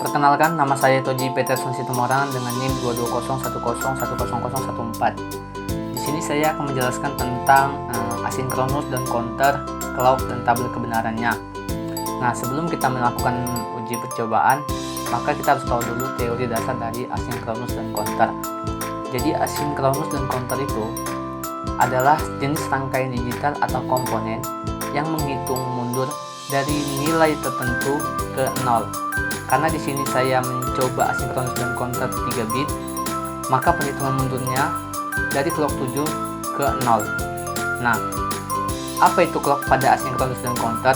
Perkenalkan, nama saya Toji Peterson Situmorang dengan NIM 22010101014. Di sini saya akan menjelaskan tentang asinkronus dan counter, clock, dan tabel kebenarannya. Nah, sebelum kita melakukan uji percobaan, maka kita harus tahu dulu teori dasar dari asinkronus dan counter. Jadi asinkronus dan counter itu adalah jenis rangkaian digital atau komponen yang menghitung mundur dari nilai tertentu ke 0. Karena di sini saya mencoba asinkronus dan counter 3 bit, maka perhitungan mundurnya dari clock 7 ke 0. Nah, apa itu clock pada asinkronus dan counter?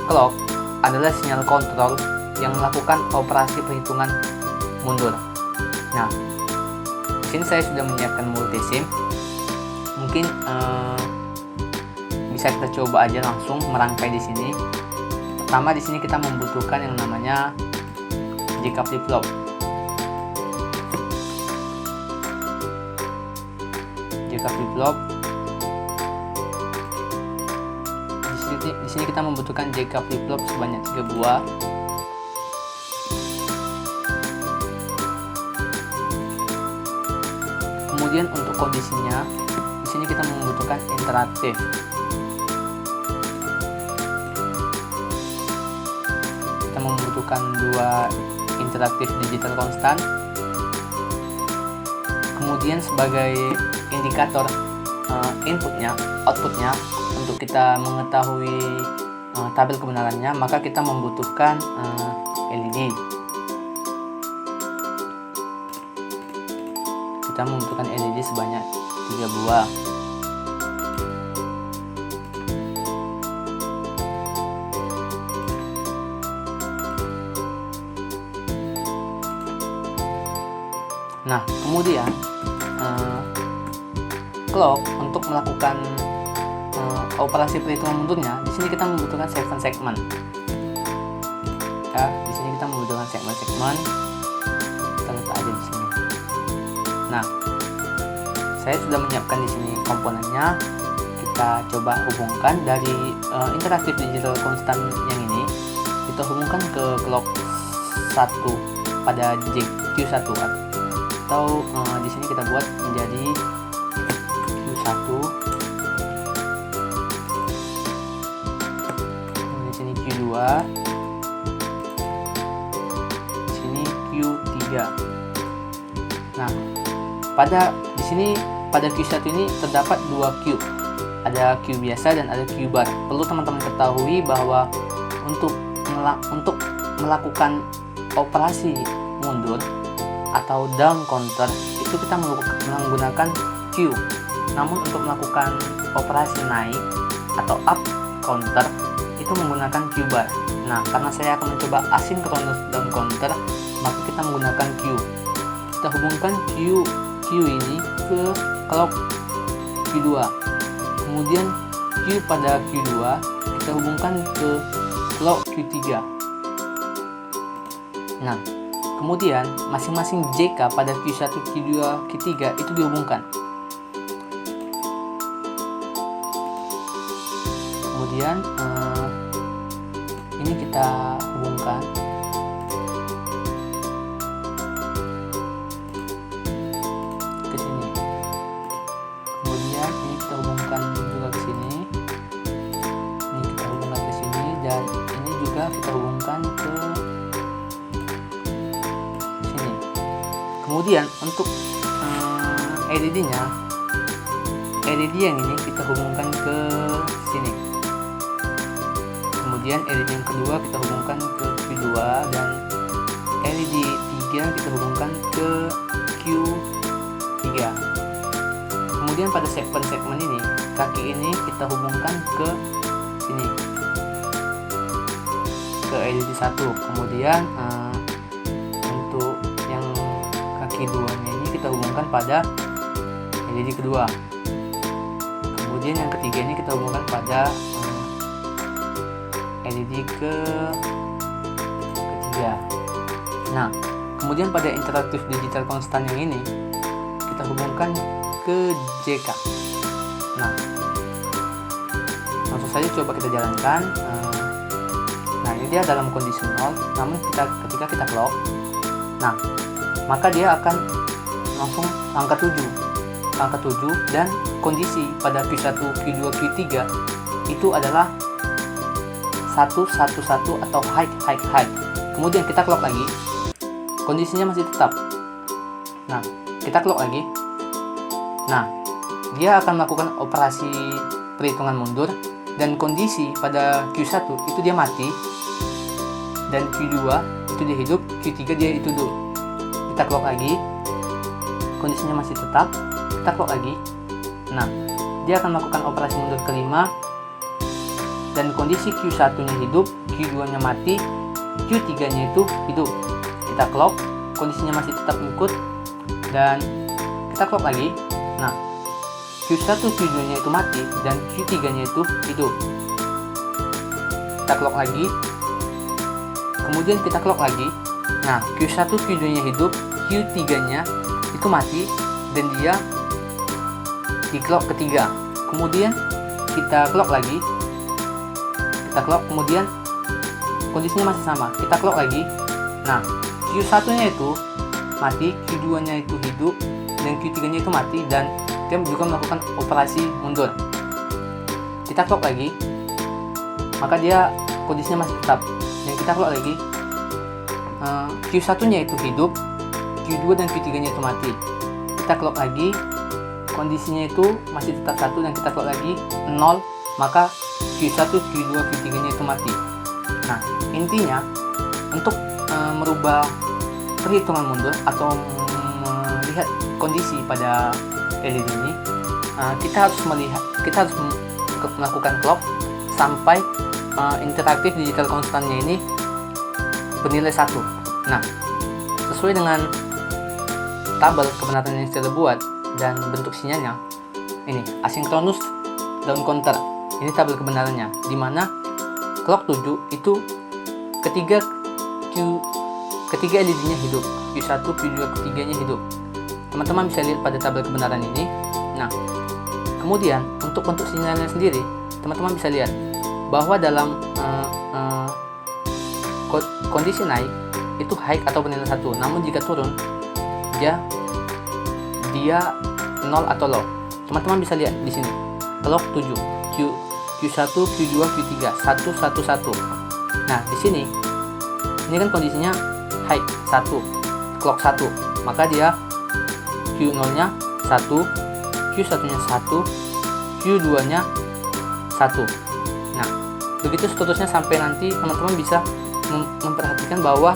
Clock adalah sinyal kontrol yang melakukan operasi perhitungan mundur. Nah, di sini saya sudah menyiapkan multisim. Mungkin bisa kita coba aja langsung merangkai di sini. Pertama, di sini kita membutuhkan yang namanya JK flip-flop. JK flip-flop. Di sini kita membutuhkan JK flip-flop sebanyak 3 buah. Kemudian untuk kondisinya, di sini kita membutuhkan interaktif. Kita membutuhkan 2 interaktif digital konstan. Kemudian sebagai indikator inputnya, outputnya, untuk kita mengetahui tabel kebenarannya, maka kita membutuhkan LED. Kita membutuhkan LED sebanyak 3 buah. Nah, kemudian clock untuk melakukan operasi perhitungan mundurnya, di sini kita membutuhkan segmen. Ya, di sini kita membutuhkan segmen. Kita letak aja di sini. Nah, saya sudah menyiapkan di sini komponennya. Kita coba hubungkan dari interaktif digital konstan yang ini. Kita hubungkan ke clock 1 pada Q1, atau di sini kita buat menjadi Q1. Di sini Q2. Di sini Q3. Nah, di sini pada Q1 ini terdapat 2 Q. Ada Q biasa dan ada Q bar. Perlu teman-teman ketahui bahwa untuk melakukan operasi mundur atau down counter itu kita menggunakan Q. Namun untuk melakukan operasi naik atau up counter itu menggunakan Q bar. Nah, karena saya akan mencoba asinkronus down counter, maka kita menggunakan Q. Kita hubungkan Q ini ke clock Q2. Kemudian Q pada Q2 kita hubungkan ke clock Q3. Nah, kemudian masing-masing JK pada Q1, Q2, Q3 itu dihubungkan. Kemudian ini kita hubungkan. Ke sini. Kemudian ini kita hubungkan juga ke sini. Ini kita hubungkan ke sini, dan ini juga kita hubungkan ke sini. Kemudian untuk LED-nya, LED yang ini kita hubungkan ke sini. Kemudian LED yang kedua kita hubungkan ke Q2, dan LED 3 kita hubungkan ke Q3. Kemudian pada segmen ini, kaki ini kita hubungkan ke sini, ke LED 1. Kemudian untuk yang kaki 2-nya ini kita hubungkan pada LED kedua. Kemudian yang ketiga ini kita hubungkan pada LED ketiga. Nah, kemudian pada interaktif digital konstan yang ini kita hubungkan ke JK. Nah, langsung saja coba kita jalankan. Nah, ini dia dalam kondisi 0, namun ketika kita clock, nah, maka dia akan langsung angka 7 dan kondisi pada Q1, Q2, Q3 itu adalah 111 atau high. Kemudian kita clock lagi, kondisinya masih tetap. Nah, kita clock lagi. Nah, dia akan melakukan operasi perhitungan mundur dan kondisi pada Q1 itu dia mati dan Q2 itu dia hidup, Q3 dia itu hidup. Kita clock lagi, kondisinya masih tetap. Kita clock lagi. Nah, dia akan melakukan operasi mundur kelima dan kondisi Q1 nya hidup, Q2 nya mati, Q3 nya itu hidup. Kita clock, kondisinya masih tetap ikut dan kita clock lagi. Nah, Q1, Q2 nya itu mati dan Q3 nya itu hidup. Kita clock lagi, kemudian kita clock lagi. Nah, Q1, Q2 nya hidup, Q3 nya itu mati dan dia di clock ketiga. Kemudian kita clock lagi, kemudian kondisinya masih sama. Kita clock lagi. Nah, Q1 nya itu mati, Q2 nya itu hidup dan Q3 nya itu mati dan dia juga melakukan operasi mundur. Kita clock lagi, maka dia kondisinya masih tetap. Dan kita clock lagi, Q1 nya itu hidup, Q2 dan Q3 nya itu mati. Kita clock lagi, kondisinya itu masih tetap 1 dan kita clock lagi 0, maka Q1, Q2, Q3 nya itu mati. Nah, intinya untuk merubah perhitungan mundur atau melihat kondisi pada LED ini, kita harus melakukan clock sampai interaktif digital constantnya ini bernilai 1. Nah, sesuai dengan tabel kebenaran yang sudah buat dan bentuk sinyalnya, ini asinkronus down counter. Ini tabel kebenarannya, dimana clock 7 itu ketiga LED-nya hidup, Q1, Q2, Q3 nya hidup. Teman-teman bisa lihat pada tabel kebenaran ini. Nah, kemudian untuk bentuk sinyalnya sendiri, teman-teman bisa lihat bahwa dalam kondisi naik itu high atau bernilai 1, namun jika turun dia 0 atau low. Teman-teman bisa lihat di sini clock 7, Q1, Q2, Q3, 111. Nah, di sini ini kan kondisinya high 1, clock 1, maka dia Q0 nya 1, Q1 nya 1, Q2 nya 1. Nah, begitu seterusnya sampai nanti teman-teman bisa memperhatikan bahwa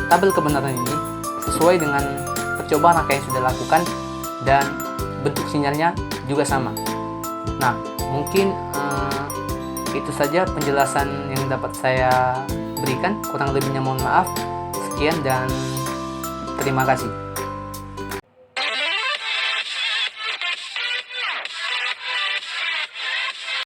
tabel kebenaran ini sesuai dengan percobaan rangka yang sudah lakukan dan bentuk sinyalnya juga sama. Nah, mungkin itu saja penjelasan yang dapat saya berikan. Kurang lebihnya mohon maaf. Sekian dan terima kasih.